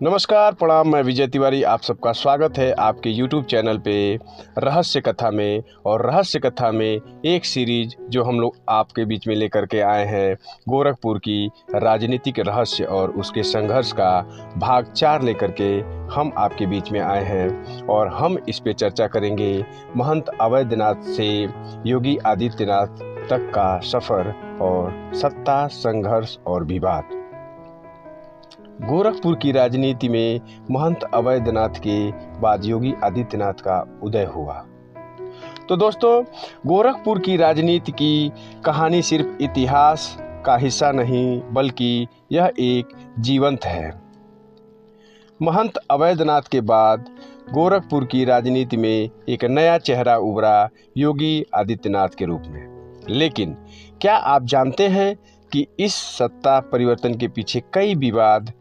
नमस्कार, प्रणाम। मैं विजय तिवारी, आप सबका स्वागत है आपके YouTube चैनल पे रहस्य कथा में। और रहस्य कथा में एक सीरीज जो हम लोग आपके बीच में लेकर के आए हैं, गोरखपुर की राजनीतिक रहस्य और उसके संघर्ष का भाग 4 लेकर के हम आपके बीच में आए हैं। और हम इस पे चर्चा करेंगे महंत अवैधनाथ से योगी आदित्यनाथ तक का सफ़र और सत्ता, संघर्ष और विवाद। गोरखपुर की राजनीति में महंत अवैधनाथ के बाद योगी आदित्यनाथ का उदय हुआ। तो दोस्तों, गोरखपुर की राजनीति की कहानी सिर्फ इतिहास का हिस्सा नहीं, बल्कि यह एक जीवंत है। महंत अवैधनाथ के बाद गोरखपुर की राजनीति में एक नया चेहरा उभरा, योगी आदित्यनाथ के रूप में। लेकिन क्या आप जानते हैं कि इस सत्ता परिवर्तन के पीछे कई विवाद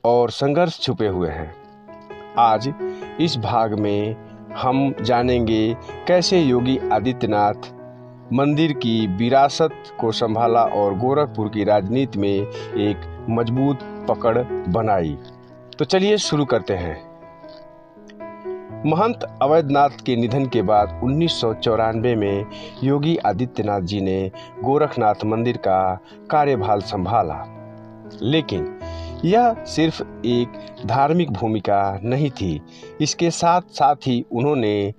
और संघर्ष छुपे हुए हैं। आज इस भाग में हम जानेंगे कैसे योगी आदित्यनाथ मंदिर की विरासत को संभाला और गोरखपुर की राजनीति में एक मजबूत पकड़ बनाई। तो चलिए शुरू करते हैं। महंत अवैधनाथ के निधन के बाद 1994 में योगी आदित्यनाथ जी ने गोरखनाथ मंदिर का कार्यभार संभाला। लेकिन यह सिर्फ एक धार्मिक भूमिका नहीं थी, इसके साथ साथ ही उन्होंने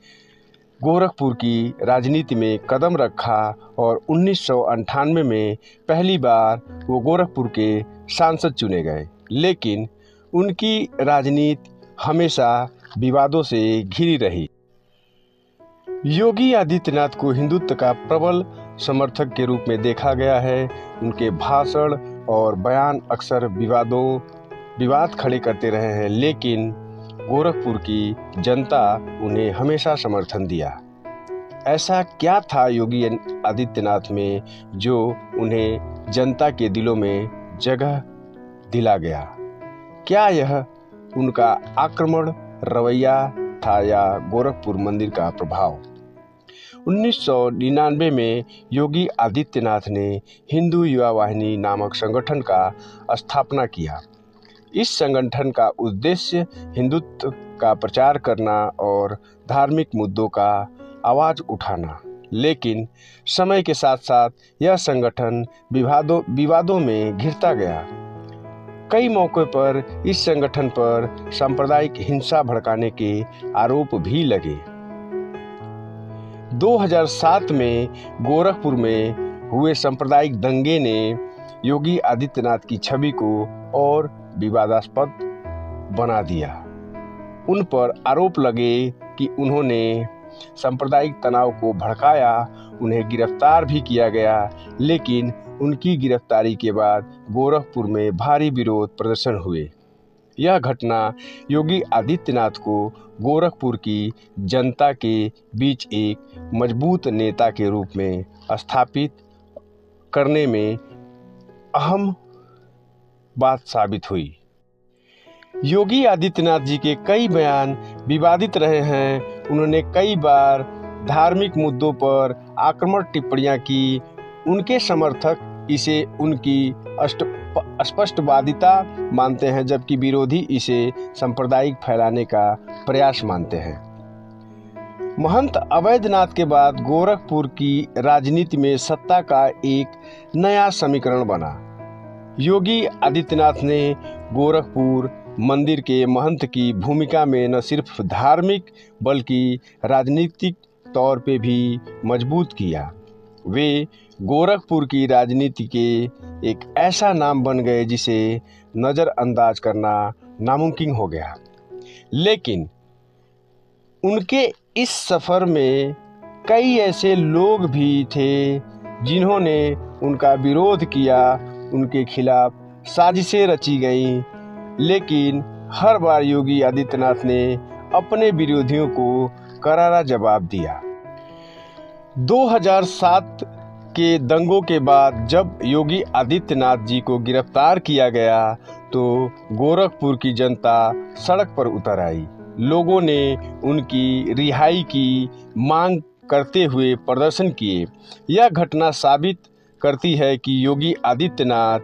गोरखपुर की राजनीति में कदम रखा और 1998 में पहली बार वो गोरखपुर के सांसद चुने गए। लेकिन उनकी राजनीति हमेशा विवादों से घिरी रही। योगी आदित्यनाथ को हिंदुत्व का प्रबल समर्थक के रूप में देखा गया है। उनके भाषण और बयान अक्सर विवाद खड़े करते रहे हैं, लेकिन गोरखपुर की जनता उन्हें हमेशा समर्थन दिया। ऐसा क्या था योगी आदित्यनाथ में जो उन्हें जनता के दिलों में जगह दिला गया? क्या यह उनका आक्रमण रवैया था या गोरखपुर मंदिर का प्रभाव? 1999 में योगी आदित्यनाथ ने हिंदू युवा वाहिनी नामक संगठन का स्थापना किया। इस संगठन का उद्देश्य हिंदुत्व का प्रचार करना और धार्मिक मुद्दों का आवाज़ उठाना। लेकिन समय के साथ साथ यह संगठन विवादों में घिरता गया। कई मौक़ों पर इस संगठन पर सांप्रदायिक हिंसा भड़काने के आरोप भी लगे। 2007 में गोरखपुर में हुए सांप्रदायिक दंगे ने योगी आदित्यनाथ की छवि को और विवादास्पद बना दिया। उन पर आरोप लगे कि उन्होंने सांप्रदायिक तनाव को भड़काया। उन्हें गिरफ्तार भी किया गया, लेकिन उनकी गिरफ्तारी के बाद गोरखपुर में भारी विरोध प्रदर्शन हुए। यह घटना योगी आदित्यनाथ को गोरखपुर की जनता के बीच एक मजबूत नेता के रूप में स्थापित करने में अहम बात साबित हुई। योगी आदित्यनाथ जी के कई बयान विवादित रहे हैं। उन्होंने कई बार धार्मिक मुद्दों पर आक्रामक टिप्पणियां की। उनके समर्थक इसे उनकी स्पष्टवादिता मानते हैं, जबकि विरोधी इसे सांप्रदायिक फैलाने का प्रयास मानते हैं। महंत अवैधनाथ के बाद गोरखपुर की राजनीति में सत्ता का एक नया समीकरण बना। योगी आदित्यनाथ ने गोरखपुर मंदिर के महंत की भूमिका में न सिर्फ धार्मिक बल्कि राजनीतिक तौर पे भी मजबूत किया। वे गोरखपुर की राजनीति के एक ऐसा नाम बन गए जिसे नज़रअंदाज करना नामुमकिन हो गया। लेकिन उनके इस सफ़र में कई ऐसे लोग भी थे जिन्होंने उनका विरोध किया। उनके खिलाफ साजिशें रची गईं, लेकिन हर बार योगी आदित्यनाथ ने अपने विरोधियों को करारा जवाब दिया। 2007 के दंगों के बाद जब योगी आदित्यनाथ जी को गिरफ्तार किया गया, तो गोरखपुर की जनता सड़क पर उतर आई। लोगों ने उनकी रिहाई की मांग करते हुए प्रदर्शन किए। यह घटना साबित करती है कि योगी आदित्यनाथ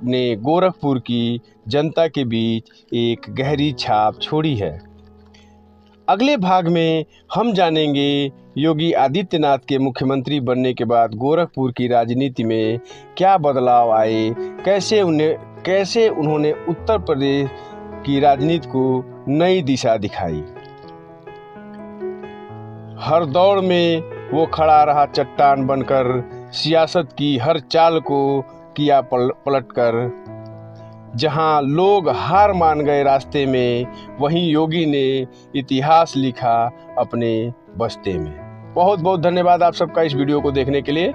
ने गोरखपुर की जनता के बीच एक गहरी छाप छोड़ी है। अगले भाग में हम जानेंगे योगी आदित्यनाथ के मुख्यमंत्री बनने के बाद गोरखपुर की राजनीति में क्या बदलाव आए, कैसे उन्होंने उत्तर प्रदेश की राजनीति को नई दिशा दिखाई। हर दौर में वो खड़ा रहा चट्टान बनकर, सियासत की हर चाल को किया पलटकर। जहां लोग हार मान गए रास्ते में, वहीं योगी ने इतिहास लिखा अपने बस्ते में। बहुत बहुत धन्यवाद आप सबका इस वीडियो को देखने के लिए।